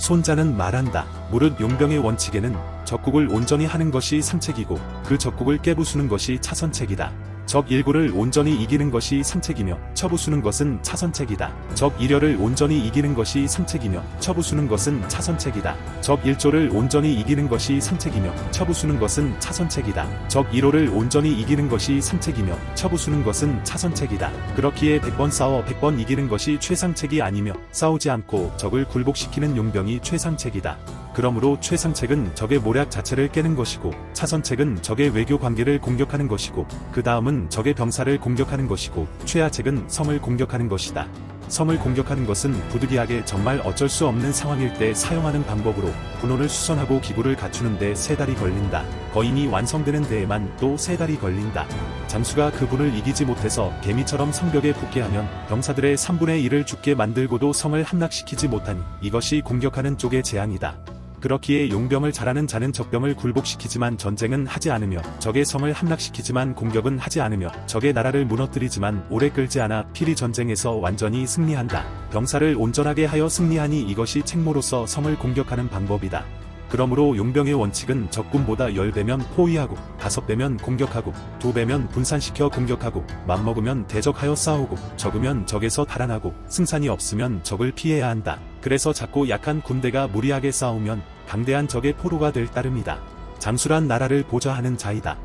손자는 말한다. 무릇 용병의 원칙에는 적국을 온전히 하는 것이 상책이고 그 적국을 깨부수는 것이 차선책이다. 적 일구를 온전히 이기는 것이 상책이며 쳐부수는 것은 차선책이다. 적 일여를 온전히 이기는 것이 상책이며 쳐부수는 것은 차선책이다. 적 일조를 온전히 이기는 것이 상책이며 쳐부수는 것은 차선책이다. 적 일호를 온전히 이기는 것이 상책이며 쳐부수는 것은 차선책이다. 그렇기에 100번 싸워 100번 이기는 것이 최상책이 아니며 싸우지 않고 적을 굴복시키는 용병이 최상책이다. 그러므로 최상책은 적의 모략 자체를 깨는 것이고 차선책은 적의 외교 관계를 공격하는 것이고 그 다음은 적의 병사를 공격하는 것이고 최하책은 성을 공격하는 것이다. 성을 공격하는 것은 부득이하게 정말 어쩔 수 없는 상황일 때 사용하는 방법으로 군원을 수선하고 기구를 갖추는 데 3달이 걸린다. 거인이 완성되는 데에만 또 3달이 걸린다. 장수가 그 분을 이기지 못해서 개미처럼 성벽에 붙게 하면 병사들의 3분의 1을 죽게 만들고도 성을 함락시키지 못하니 이것이 공격하는 쪽의 재앙이다. 그렇기에 용병을 잘하는 자는 적병을 굴복시키지만 전쟁은 하지 않으며 적의 성을 함락시키지만 공격은 하지 않으며 적의 나라를 무너뜨리지만 오래 끌지 않아 필히 전쟁에서 완전히 승리한다. 병사를 온전하게 하여 승리하니 이것이 책모로서 성을 공격하는 방법이다. 그러므로 용병의 원칙은 적군보다 10배면 포위하고 5배면 공격하고 2배면 분산시켜 공격하고 맘먹으면 대적하여 싸우고 적으면 적에서 달아나고 승산이 없으면 적을 피해야 한다. 그래서 작고 약한 군대가 무리하게 싸우면 강대한 적의 포로가 될 따름이다. 장수란 나라를 보좌하는 자이다.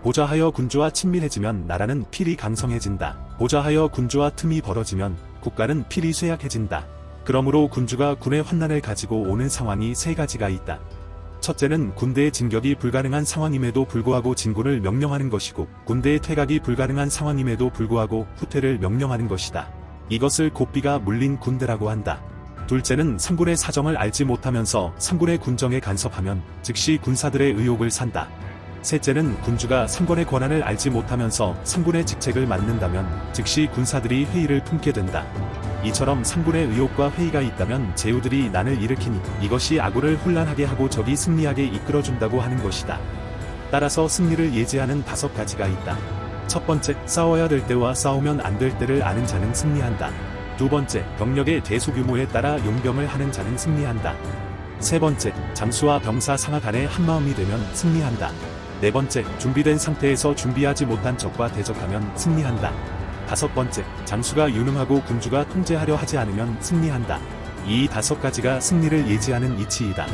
보좌하여 군주와 친밀해지면 나라는 필히 강성해진다. 보좌하여 군주와 틈이 벌어지면 국가는 필히 쇠약해진다. 그러므로 군주가 군의 환난을 가지고 오는 상황이 3가지가 있다. 첫째는 군대의 진격이 불가능한 상황임에도 불구하고 진군을 명령하는 것이고 군대의 퇴각이 불가능한 상황임에도 불구하고 후퇴를 명령하는 것이다. 이것을 고삐가 물린 군대라고 한다. 둘째는 상군의 사정을 알지 못하면서 상군의 군정에 간섭하면 즉시 군사들의 의혹을 산다. 셋째는 군주가 상권의 권한을 알지 못하면서 상군의 직책을 맡는다면 즉시 군사들이 회의를 품게 된다. 이처럼 상군의 의혹과 회의가 있다면 제후들이 난을 일으키니 이것이 아군을 혼란하게 하고 적이 승리하게 이끌어준다고 하는 것이다. 따라서 승리를 예지하는 5가지가 있다. 첫 번째, 싸워야 될 때와 싸우면 안 될 때를 아는 자는 승리한다. 두 번째, 병력의 대소규모에 따라 용병을 하는 자는 승리한다. 세 번째, 장수와 병사 상하 간에 한마음이 되면 승리한다. 네 번째, 준비된 상태에서 준비하지 못한 적과 대적하면 승리한다. 5번째, 장수가 유능하고 군주가 통제하려 하지 않으면 승리한다. 이 5가지가 승리를 예지하는 이치이다.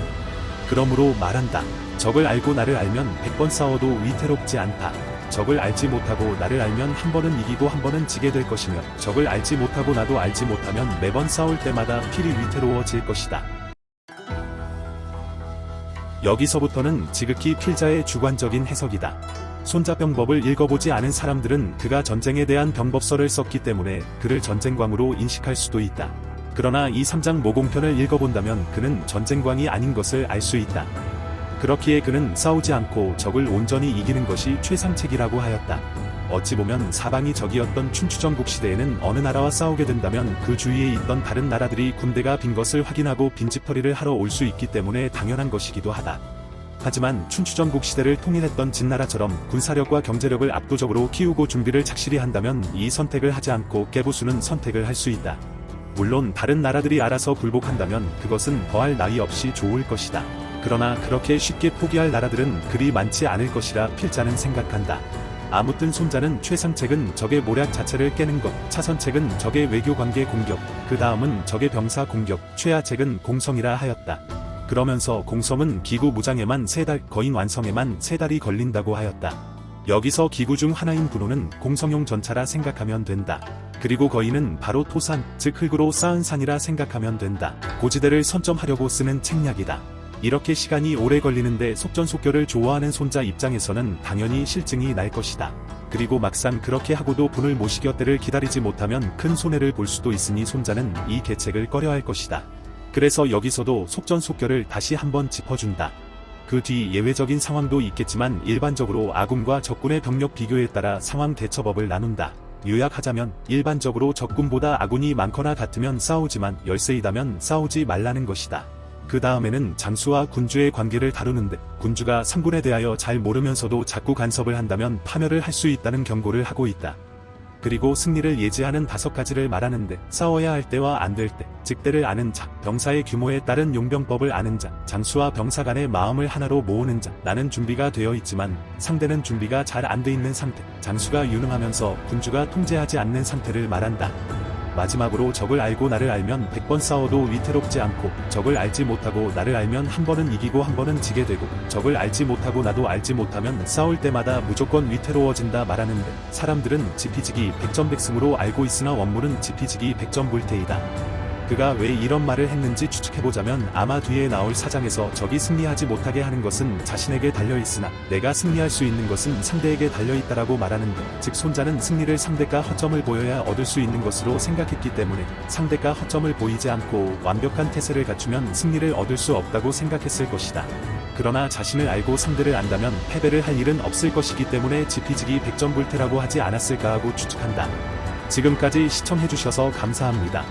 그러므로 말한다. 적을 알고 나를 알면 100번 싸워도 위태롭지 않다. 적을 알지 못하고 나를 알면 한 번은 이기고 한 번은 지게 될 것이며 적을 알지 못하고 나도 알지 못하면 매번 싸울 때마다 필히 위태로워질 것이다. 여기서부터는 지극히 필자의 주관적인 해석이다. 손자병법을 읽어보지 않은 사람들은 그가 전쟁에 대한 병법서를 썼기 때문에 그를 전쟁광으로 인식할 수도 있다. 그러나 이 3장 모공편을 읽어본다면 그는 전쟁광이 아닌 것을 알 수 있다. 그렇기에 그는 싸우지 않고 적을 온전히 이기는 것이 최상책이라고 하였다. 어찌 보면 사방이 적이었던 춘추전국 시대에는 어느 나라와 싸우게 된다면 그 주위에 있던 다른 나라들이 군대가 빈 것을 확인하고 빈집털이를 하러 올 수 있기 때문에 당연한 것이기도 하다. 하지만 춘추전국 시대를 통일했던 진나라처럼 군사력과 경제력을 압도적으로 키우고 준비를 착실히 한다면 이 선택을 하지 않고 깨부수는 선택을 할 수 있다. 물론 다른 나라들이 알아서 굴복한다면 그것은 더할 나위 없이 좋을 것이다. 그러나 그렇게 쉽게 포기할 나라들은 그리 많지 않을 것이라 필자는 생각한다. 아무튼 손자는 최상책은 적의 모략 자체를 깨는 것, 차선책은 적의 외교관계 공격, 그 다음은 적의 병사 공격, 최하책은 공성이라 하였다. 그러면서 공성은 기구 무장에만 3달, 거인 완성에만 3달이 걸린다고 하였다. 여기서 기구 중 하나인 분호는 공성용 전차라 생각하면 된다. 그리고 거인은 바로 토산, 즉 흙으로 쌓은 산이라 생각하면 된다. 고지대를 선점하려고 쓰는 책략이다. 이렇게 시간이 오래 걸리는데 속전속결을 좋아하는 손자 입장에서는 당연히 실증이 날 것이다. 그리고 막상 그렇게 하고도 분을 못 이겨 때를 기다리지 못하면 큰 손해를 볼 수도 있으니 손자는 이 계책을 꺼려할 것이다. 그래서 여기서도 속전속결을 다시 한번 짚어준다. 그 뒤 예외적인 상황도 있겠지만 일반적으로 아군과 적군의 병력 비교에 따라 상황 대처법을 나눈다. 요약하자면 일반적으로 적군보다 아군이 많거나 같으면 싸우지만 열세이다면 싸우지 말라는 것이다. 그 다음에는 장수와 군주의 관계를 다루는데 군주가 상군에 대하여 잘 모르면서도 자꾸 간섭을 한다면 파멸을 할 수 있다는 경고를 하고 있다. 그리고 승리를 예지하는 5가지를 말하는데, 싸워야 할 때와 안 될 때, 즉 때를 아는 자, 병사의 규모에 따른 용병법을 아는 자, 장수와 병사 간의 마음을 하나로 모으는 자. 나는 준비가 되어 있지만 상대는 준비가 잘 안 돼 있는 상태, 장수가 유능하면서 군주가 통제하지 않는 상태를 말한다. 마지막으로 적을 알고 나를 알면 100번 싸워도 위태롭지 않고, 적을 알지 못하고 나를 알면 한 번은 이기고 한 번은 지게 되고, 적을 알지 못하고 나도 알지 못하면 싸울 때마다 무조건 위태로워진다 말하는데, 사람들은 지피지기 100점1승으로 알고 있으나 원물은 지피지기 100점 불태이다. 그가 왜 이런 말을 했는지 추측해보자면, 아마 뒤에 나올 사장에서 적이 승리하지 못하게 하는 것은 자신에게 달려있으나 내가 승리할 수 있는 것은 상대에게 달려있다라고 말하는데, 즉 손자는 승리를 상대가 허점을 보여야 얻을 수 있는 것으로 생각했기 때문에 상대가 허점을 보이지 않고 완벽한 태세를 갖추면 승리를 얻을 수 없다고 생각했을 것이다. 그러나 자신을 알고 상대를 안다면 패배를 할 일은 없을 것이기 때문에 지피지기 100점 불태라고 하지 않았을까 하고 추측한다. 지금까지 시청해주셔서 감사합니다.